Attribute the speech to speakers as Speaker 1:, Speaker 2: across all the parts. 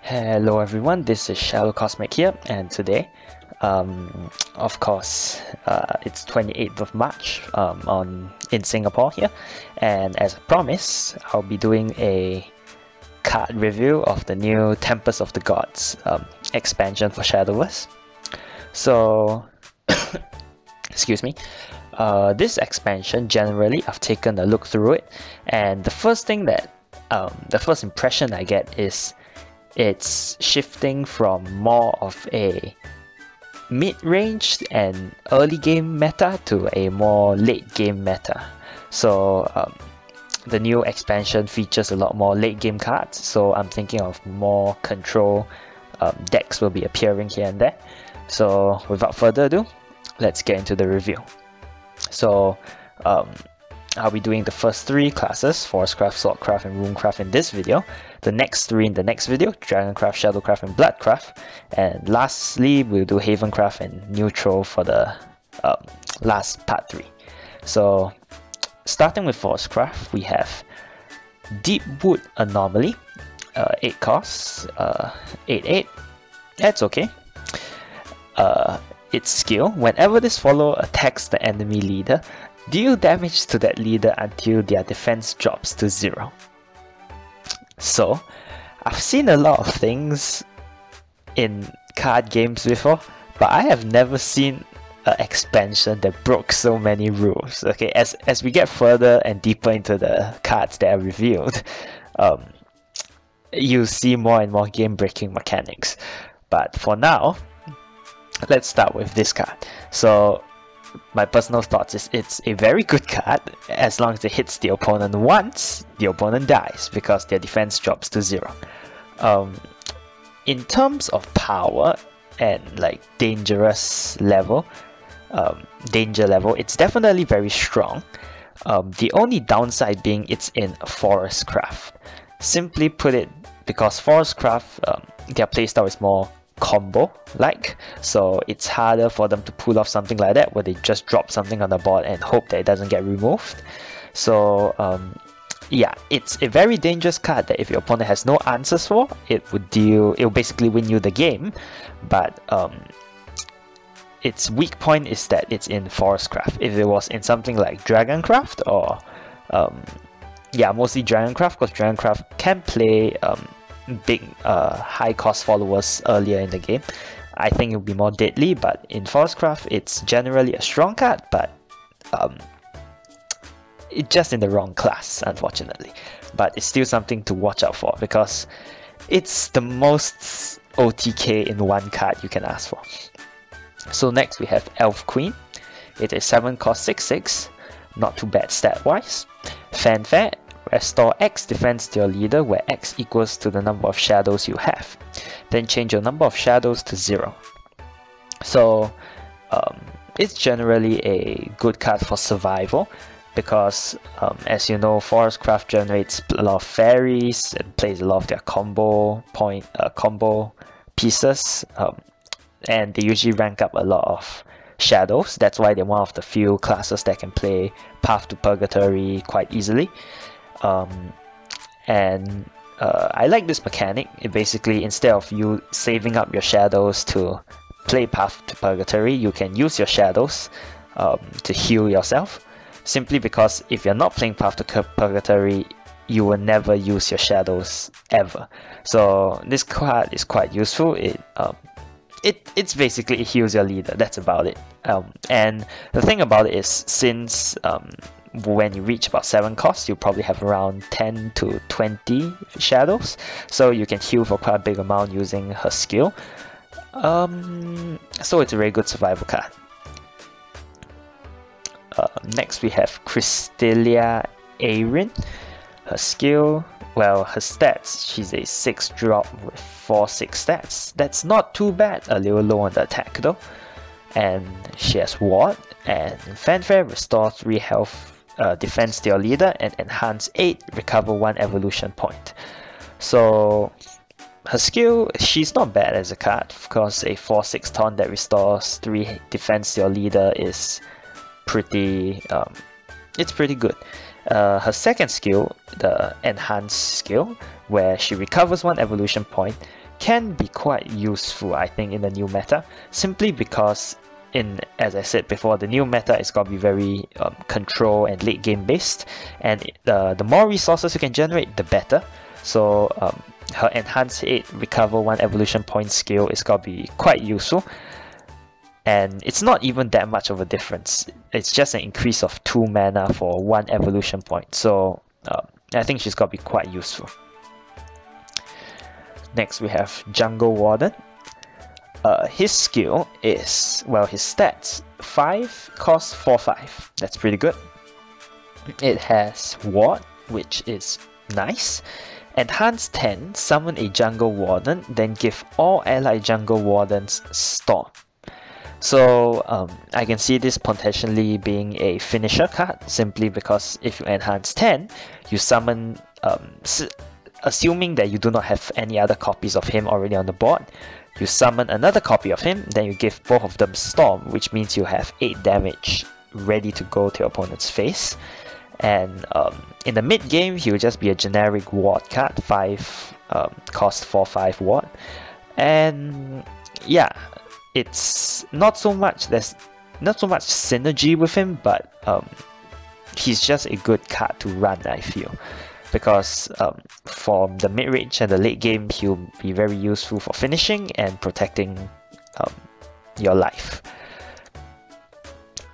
Speaker 1: Hello everyone, this is Shallow Cosmic here, and today, of course, it's 28th of March in Singapore here, and as I promised, I'll be doing a card review of the new Tempest of the Gods expansion for Shadowverse. So, excuse me. This expansion, generally, I've taken a look through it, and the first impression I get is it's shifting from more of a mid-range and early game meta to a more late game meta. So the new expansion features a lot more late game cards, so I'm thinking of more control decks will be appearing here and there. So without further ado, let's get into the review. So I'll be doing the first three classes, ForestCraft, Swordcraft, and Runecraft in this video. The next three in the next video, Dragoncraft, Shadowcraft, and Bloodcraft. And lastly, we'll do Havencraft and Neutral for the last part 3. So, starting with ForestCraft, we have Deepwood Anomaly, 8 costs, 8/8. That's okay. Its skill, whenever this follower attacks the enemy leader, deal damage to that leader until their defense drops to 0. So, I've seen a lot of things in card games before, but I have never seen an expansion that broke so many rules. Okay, as we get further and deeper into the cards that are revealed, you see more and more game-breaking mechanics. But for now, let's start with this card. So, my personal thoughts is it's a very good card. As long as it hits the opponent once, the opponent dies because their defense drops to 0. In terms of power and like danger level, it's definitely very strong. The only downside being it's in ForestCraft. Simply put it, because ForestCraft, their playstyle is more combo like, so it's harder for them to pull off something like that where they just drop something on the board and hope that it doesn't get removed. So yeah, it's a very dangerous card that if your opponent has no answers for, it'll basically win you the game. But its weak point is that it's in ForestCraft. If it was in something like Dragoncraft or yeah, mostly Dragoncraft, because Dragoncraft can play big high cost followers earlier in the game, I think it will be more deadly. But in ForestCraft, it's generally a strong card, but it's just in the wrong class, unfortunately. But it's still something to watch out for because it's the most OTK in one card you can ask for. So next we have Elf Queen. It is 7 cost 6/6, not too bad stat wise. Fanfare: restore X defense to your leader, where X equals to the number of shadows you have. Then change your number of shadows to 0. So it's generally a good card for survival because, as you know, ForestCraft generates a lot of fairies and plays a lot of their combo pieces, and they usually rank up a lot of shadows. That's why they're one of the few classes that can play Path to Purgatory quite easily. I like this mechanic. It basically, instead of you saving up your shadows to play Path to Purgatory, you can use your shadows to heal yourself. Simply because if you're not playing Path to Purgatory, you will never use your shadows ever. So this card is quite useful. It's basically, it heals your leader. That's about it. And the thing about it is, since when you reach about 7 costs, you probably have around 10 to 20 shadows, so you can heal for quite a big amount using her skill. So it's a very good survival card. Next we have Crystalia Aerin. Her skill, well, her stats, she's a 6 drop with 4/6 stats. That's not too bad, a little low on the attack though. And she has Ward, and Fanfare: restore 3 health defense to your leader, and enhance 8, recover 1 evolution point. So her skill, she's not bad as a card. Of course, a 4/6 taunt that restores 3 defense to your leader is pretty good. Her second skill, the enhance skill, where she recovers 1 evolution point, can be quite useful, I think, in the new meta, simply because as I said before, the new meta is going to be very control and late game based, and the more resources you can generate, the better. So her Enhance 8 Recover 1 Evolution Point skill is going to be quite useful, and it's not even that much of a difference. It's just an increase of 2 mana for 1 Evolution Point, so I think she's going to be quite useful. Next we have Jungle Warden. His skill is, well, his stats 5, cost 4/5. That's pretty good. It has Ward, which is nice. Enhance 10, summon a Jungle Warden, then give all allied Jungle Wardens Storm. So I can see this potentially being a finisher card, simply because if you enhance 10, you summon, assuming that you do not have any other copies of him already on the board, you summon another copy of him, then you give both of them Storm, which means you have 8 damage ready to go to your opponent's face. And in the mid game, he will just be a generic ward card, 5 cost 4/5 ward. And yeah, it's not so much, there's not so much synergy with him, but he's just a good card to run, I feel. Because from the mid-range and the late game, he'll be very useful for finishing and protecting your life.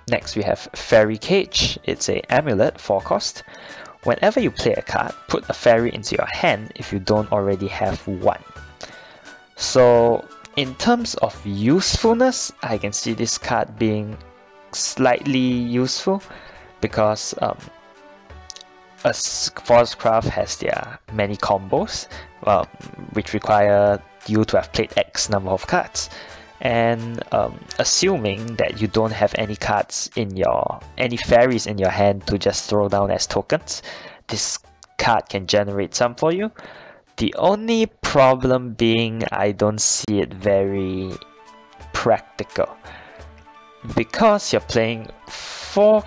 Speaker 1: Next we have Fairy Cage. It's a amulet, 4 cost. Whenever you play a card, put a fairy into your hand if you don't already have one. So in terms of usefulness, I can see this card being slightly useful, because ForestCraft has their many combos, which require you to have played X number of cards. And assuming that you don't have any cards in any fairies in your hand to just throw down as tokens, this card can generate some for you. The only problem being, I don't see it very practical, because you're playing 4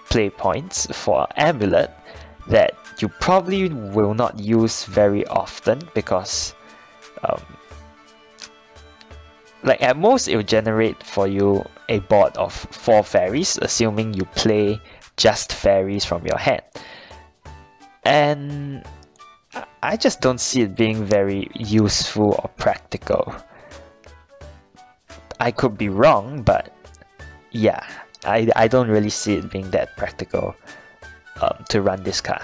Speaker 1: play points for Amulet that you probably will not use very often, because like at most it will generate for you a board of 4 fairies, assuming you play just fairies from your hand. And I just don't see it being very useful or practical. I could be wrong, but yeah, I don't really see it being that practical to run this card,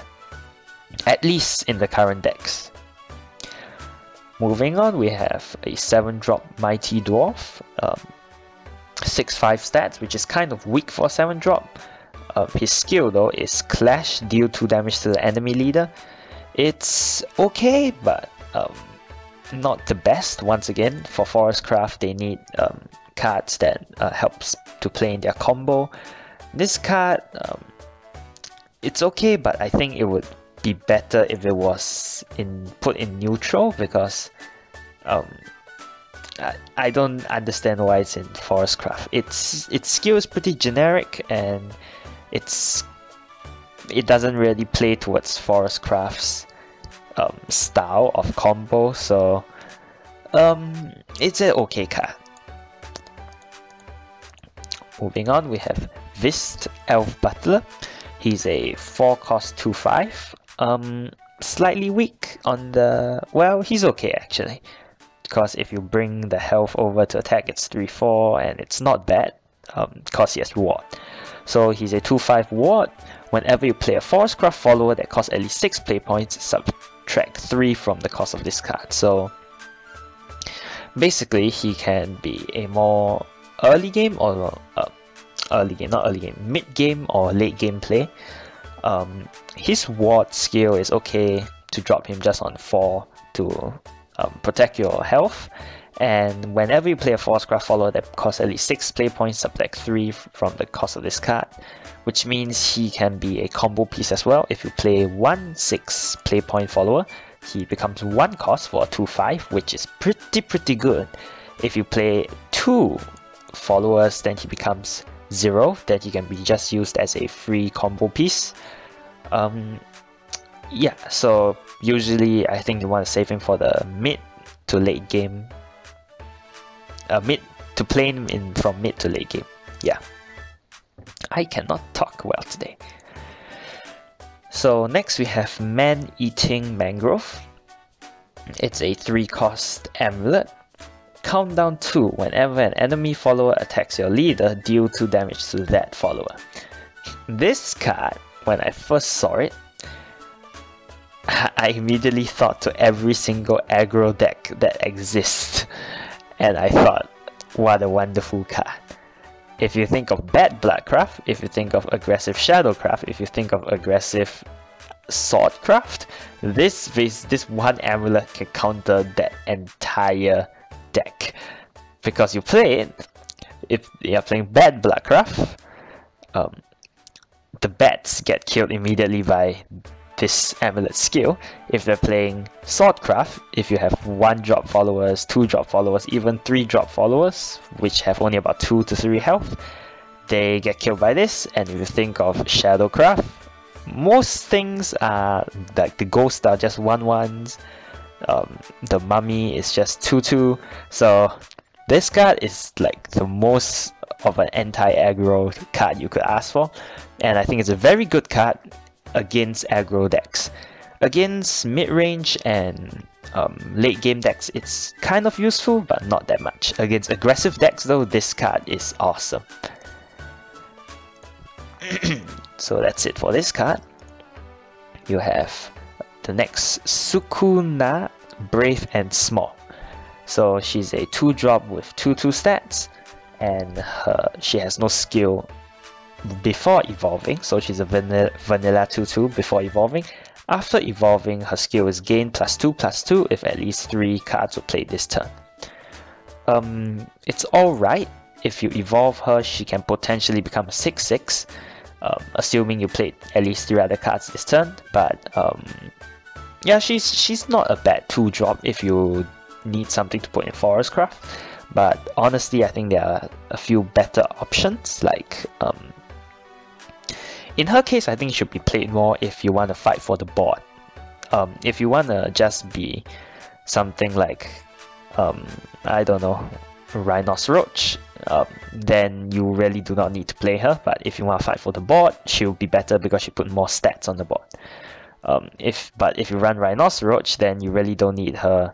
Speaker 1: at least in the current decks. Moving on, we have a 7-drop Mighty Dwarf, 6/5 stats, which is kind of weak for a 7-drop. His skill though is Clash, deal 2 damage to the enemy leader. It's okay, but not the best. Once again, for ForestCraft, they need cards that helps to play in their combo. This card, it's okay, but I think it would be better if it was put in neutral, because I don't understand why it's in ForestCraft. Its skill is pretty generic, and it doesn't really play towards ForestCraft's style of combo, so it's an okay card. Moving on, we have Vist Elf Butler. He's a 4 cost 2/5. Slightly weak on the, well, he's okay actually, because if you bring the health over to attack, it's 3/4, and it's not bad, because he has ward. So he's a 2/5 ward. Whenever you play a ForestCraft follower that costs at least 6 play points, subtract 3 from the cost of this card. So basically, he can be a more early game or mid game or late game play. His ward skill is okay to drop him just on 4 to protect your health, and whenever you play a ForestCraft follower that costs at least 6 play points, subtract 3 from the cost of this card, which means he can be a combo piece as well. If you play 1 6 play point follower, he becomes 1 cost for a 2/5, which is pretty good. If you play 2 followers, then he becomes 0, then he can be just used as a free combo piece. Yeah, so usually I think you want to save him for the mid to late game. To play in from mid to late game. Yeah. I cannot talk well today. So next we have Man-Eating Mangrove. It's a 3-cost amulet. Countdown 2. Whenever an enemy follower attacks your leader, deal 2 damage to that follower. This card, when I first saw it, I immediately thought to every single aggro deck that exists. And I thought, what a wonderful card. If you think of bad Bloodcraft, if you think of aggressive Shadowcraft, if you think of aggressive Swordcraft, this one amulet can counter that entire deck. Because you play it, if you're playing bad Bloodcraft, the bats get killed immediately by this amulet skill. If they're playing Swordcraft, if you have 1-drop followers, 2-drop followers, even 3-drop followers, which have only about 2 to 3 health, they get killed by this. And if you think of Shadowcraft, most things are like the ghosts are just 1/1s, the mummy is just 2/2, so this card is like the most of an anti-aggro card you could ask for, and I think it's a very good card against aggro decks. Against mid-range and late game decks, it's kind of useful, but not that much. Against aggressive decks though, this card is awesome. So that's it for this card. You have the next Sukuna, Brave and Small. So she's a 2-drop with 2/2 stats, and she has no skill before evolving, so she's a vanilla 2/2 before evolving. After evolving, her skill is gain +2/+2 if at least 3 cards were played this turn. It's alright. If you evolve her, she can potentially become a 6/6, assuming you played at least 3 other cards this turn. But yeah, she's not a bad 2-drop if you need something to put in ForestCraft. But honestly, I think there are a few better options. Like in her case, I think it should be played more if you want to fight for the board. If you want to just be something like I don't know, Rhinoceros, then you really do not need to play her. But if you want to fight for the board, she'll be better because she put more stats on the board. But if you run Rhinoceros, then you really don't need her.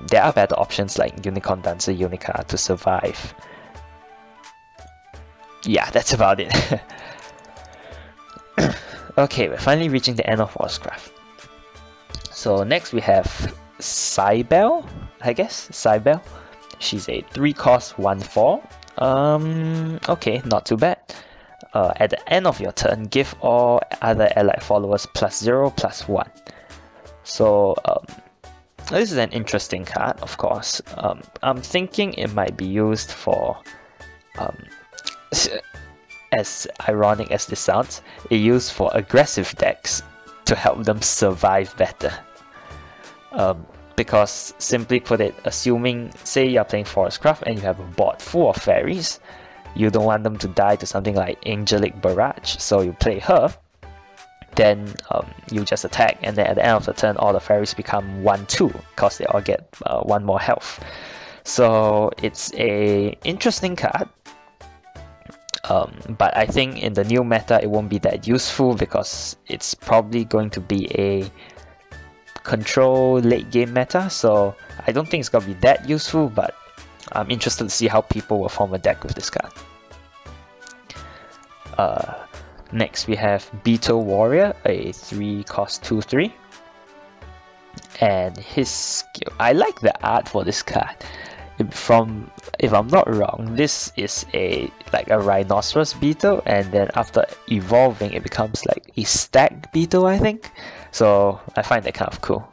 Speaker 1: There are better options like Unicorn Dancer, Unica to survive. Yeah, that's about it. Okay, we're finally reaching the end of ForestCraft. So next we have Cybele, I guess. Cybele. She's a 3-cost 1/4. Okay, not too bad. At the end of your turn, give all other allied followers +0/+1. So this is an interesting card, of course. I'm thinking it might be used for, as ironic as this sounds, it's used for aggressive decks to help them survive better. Because simply put it, assuming, say you're playing ForestCraft and you have a board full of fairies, you don't want them to die to something like Angelic Barrage, so you play her, then you just attack, and then at the end of the turn all the fairies become 1/2 because they all get 1 more health. So it's a interesting card, but I think in the new meta it won't be that useful because it's probably going to be a control late game meta, so I don't think it's gonna be that useful, but I'm interested to see how people will form a deck with this card. Next we have Beetle Warrior, a 3-cost 2/3, and his skill, I like the art for this card. If I'm not wrong, this is like a Rhinoceros Beetle, and then after evolving it becomes like a Stag Beetle, I think. So I find that kind of cool.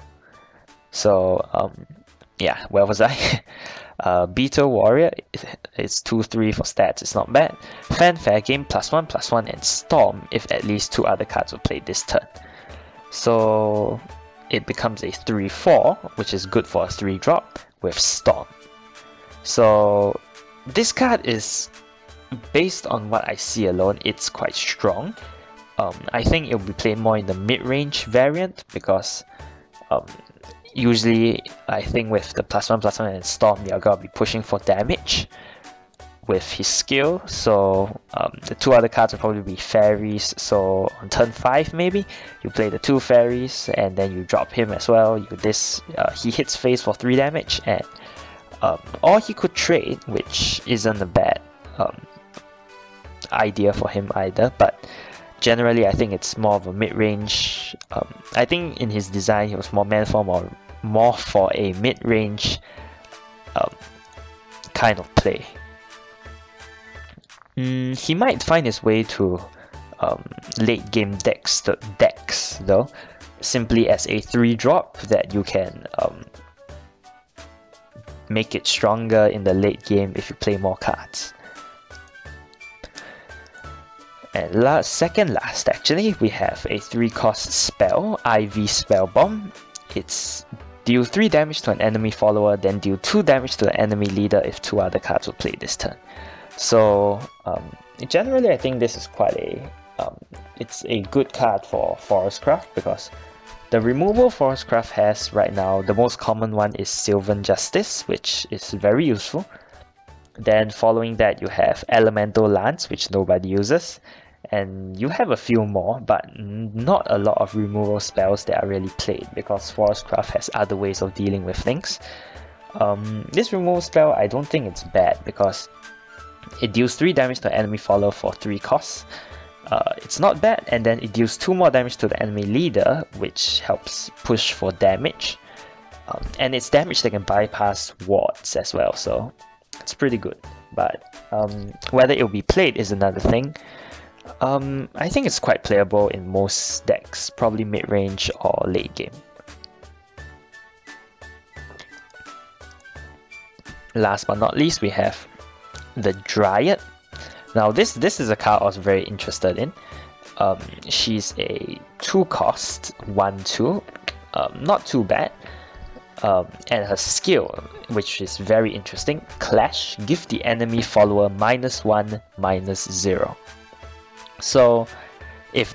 Speaker 1: So yeah, where was I? Beetle Warrior, it's 2/3 for stats, it's not bad. Fanfare, gain +1/+1 and Storm if at least 2 other cards were played this turn. So it becomes a 3/4, which is good for a 3-drop with Storm. So this card is, based on what I see alone, it's quite strong. I think it'll be played more in the mid-range variant because Usually, I think with the +1/+1 and Storm, you're gonna be pushing for damage with his skill. So the two other cards will probably be fairies. So on turn 5, maybe you play the 2 fairies, and then you drop him as well. He hits face for 3 damage, and or he could trade, which isn't a bad idea for him either. But generally, I think it's more of a mid-range. I think in his design, he was more meant for more for a mid-range kind of play. He might find his way to late game decks though, simply as a 3-drop that you can make it stronger in the late game if you play more cards. And second last, actually, we have a 3-cost spell, IV Spellbomb. It's deal 3 damage to an enemy follower, then deal 2 damage to the enemy leader if 2 other cards were played this turn. So generally, I think this is quite it's a good card for ForestCraft, because the removal ForestCraft has right now, the most common one is Sylvan Justice, which is very useful. Then following that, you have Elemental Lance, which nobody uses, and you have a few more, but not a lot of removal spells that are really played, because ForestCraft has other ways of dealing with things. This removal spell, I don't think it's bad, because it deals 3 damage to an enemy follower for 3 costs. It's not bad, and then it deals 2 more damage to the enemy leader, which helps push for damage. And it's damage that can bypass wards as well, so it's pretty good. But whether it will be played is another thing. I think it's quite playable in most decks, probably mid-range or late game. Last but not least, we have the Dryad. Now this is a card I was very interested in. She's a 2-cost 1/2, not too bad. And her skill, which is very interesting, Clash, give the enemy follower -1, -0. So if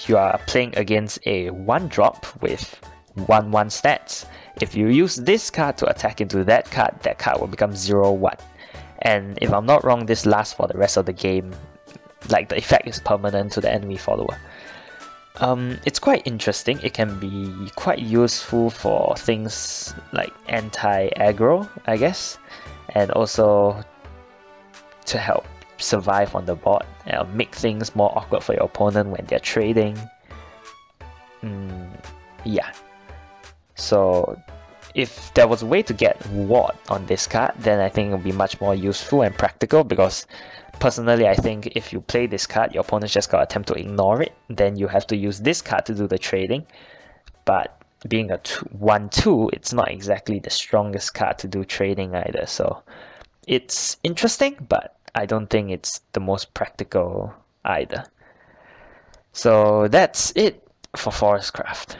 Speaker 1: you are playing against a 1-drop with 1/1 stats, if you use this card to attack into that card will become 0/1. And if I'm not wrong, this lasts for the rest of the game. Like, the effect is permanent to the enemy follower. It's quite interesting. It can be quite useful for things like anti-aggro, I guess, and also to help survive on the board and make things more awkward for your opponent when they're trading. Yeah. So if there was a way to get ward on this card, then I think it would be much more useful and practical, because personally, I think if you play this card, your opponent's just gotta attempt to ignore it, then you have to use this card to do the trading. But being a 1/2, it's not exactly the strongest card to do trading either, so it's interesting, but I don't think it's the most practical either. So that's it for ForestCraft.